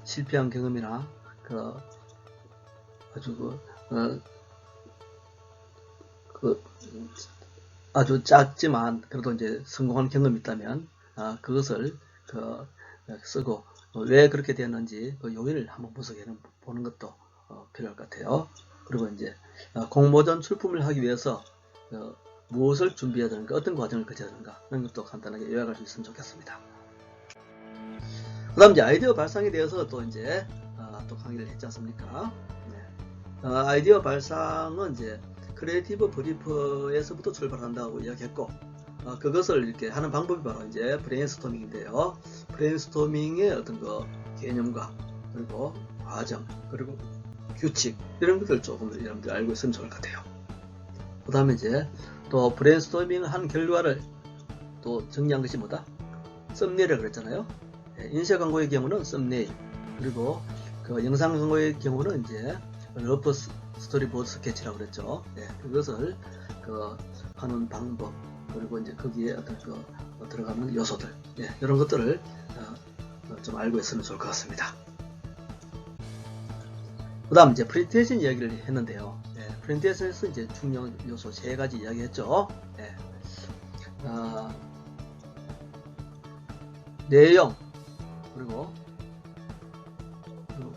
실패한 경험이나 아주 작지만 그래도 이제 성공한 경험이 있다면 그것을 쓰고 왜 그렇게 되었는지 그 요인을 한번 분석해 보는 것도 필요할 것 같아요. 그리고 이제 공모전 출품을 하기 위해서 무엇을 준비해야 되는가, 어떤 과정을 거쳐야 되는가 이런 것도 간단하게 요약할 수 있으면 좋겠습니다. 그 다음 이제 아이디어 발상에 대해서 또 이제 또 강의를 했지 않습니까? 네. 아이디어 발상은 이제 크리에이티브 브리프에서부터 출발한다고 이야기했고 그것을 이렇게 하는 방법이 바로 이제 브레인스토밍인데요. 브레인스토밍의 어떤 개념과 그리고 과정 그리고 규칙 이런 것들 조금 여러분들 알고 있으면 좋을 것 같아요. 그 다음에 이제 또 브레인스토밍을 한 결과를 또 정리한 것이 뭐다? 썸네일이라고 그랬잖아요. 인쇄 광고의 경우는 썸네일, 그리고 영상 광고의 경우는 이제 러프 스토리보드 스케치라고 그랬죠. 그것을 하는 방법, 그리고 이제 거기에 어떤 들어가는 요소들, 이런 것들을 좀 알고 있으면 좋을 것 같습니다. 그 다음 이제 프레젠테이션 이야기를 했는데요. 프레젠테이션에서 이제 중요한 요소 3가지 이야기했죠. 내용, 그리고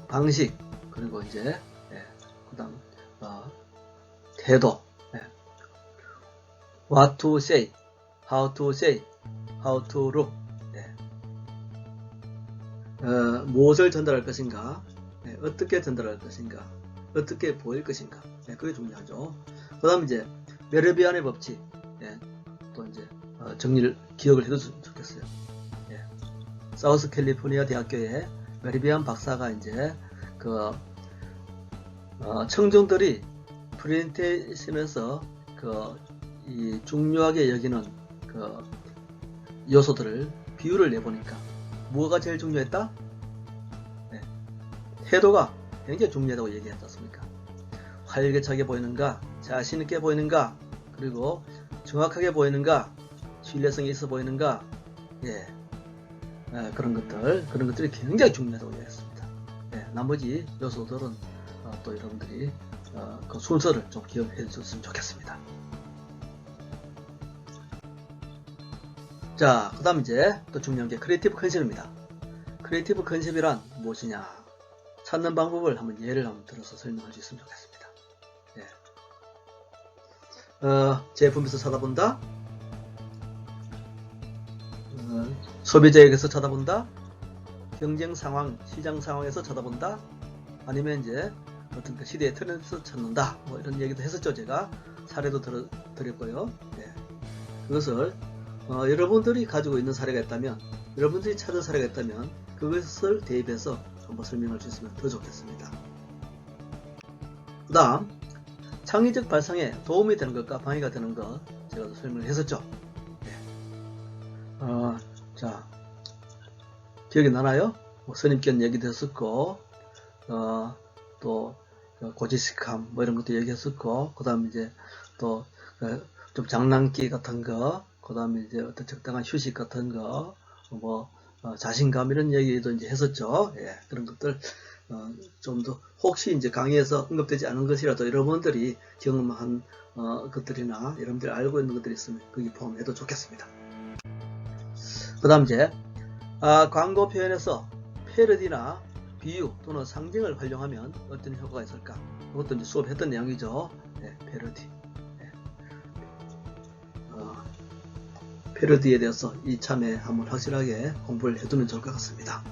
방식, 그리고 이제 그 다음 태도, what to say, how to say, how to look, 무엇을 전달할 것인가, 어떻게 전달할 것인가, 어떻게 보일 것인가, 그게 중요하죠. 그 다음 이제 메르비안의 법칙, 또 이제 정리를 기억을 해두면 좋겠어요. 사우스 캘리포니아 대학교의 메르비안 박사가 이제 그 청중들이 프레젠테이션에서 이 중요하게 여기는 그 요소들을 비율을 내보니까 뭐가 제일 중요했다? 태도가 굉장히 중요하다고 얘기했지 않습니까? 활기차게 보이는가, 자신있게 보이는가, 그리고 정확하게 보이는가, 신뢰성이 있어 보이는가, 그런 것들이 굉장히 중요하다고 얘기했습니다. 나머지 요소들은 또 여러분들이 그 순서를 좀 기억해 주셨으면 좋겠습니다. 자, 그 다음 이제 또 중요한 게 크리에이티브 컨셉입니다. 크리에이티브 컨셉이란 무엇이냐? 찾는 방법을 한번 예를 한번 들어서 설명할 수 있으면 좋겠습니다. 제품에서 찾아본다, 소비자에게서 찾아본다, 경쟁 상황, 시장 상황에서 찾아본다, 아니면 이제 어떤 그 시대의 트렌드에서 찾는다, 뭐 이런 얘기도 했었죠. 제가 사례도 드렸고요. 그것을 여러분들이 가지고 있는 사례가 있다면, 여러분들이 찾은 사례가 있다면 그것을 대입해서 한번 설명할 수 있으면 더 좋겠습니다. 그 다음 창의적 발상에 도움이 되는 것과 방해가 되는 것 제가 설명을 했었죠. 자, 기억이 나나요? 선입견 얘기도 했었고, 또 고지식함 뭐 이런 것도 얘기했었고, 그 다음에 이제 또 좀 장난기 같은 거, 그 다음에 이제 어떤 적당한 휴식 같은 거, 뭐 자신감 이런 얘기도 이제 했었죠. 그런 것들 좀 더 혹시 이제 강의에서 언급되지 않은 것이라도 여러분들이 경험한 것들이나 여러분들이 알고 있는 것들이 있으면 거기 포함해도 좋겠습니다. 그 다음 이제 광고 표현에서 패러디나 비유 또는 상징을 활용하면 어떤 효과가 있을까? 그것도 이제 수업했던 내용이죠. 패러디. 패러디에 대해서 이참에 한번 확실하게 공부를 해두면 좋을 것 같습니다.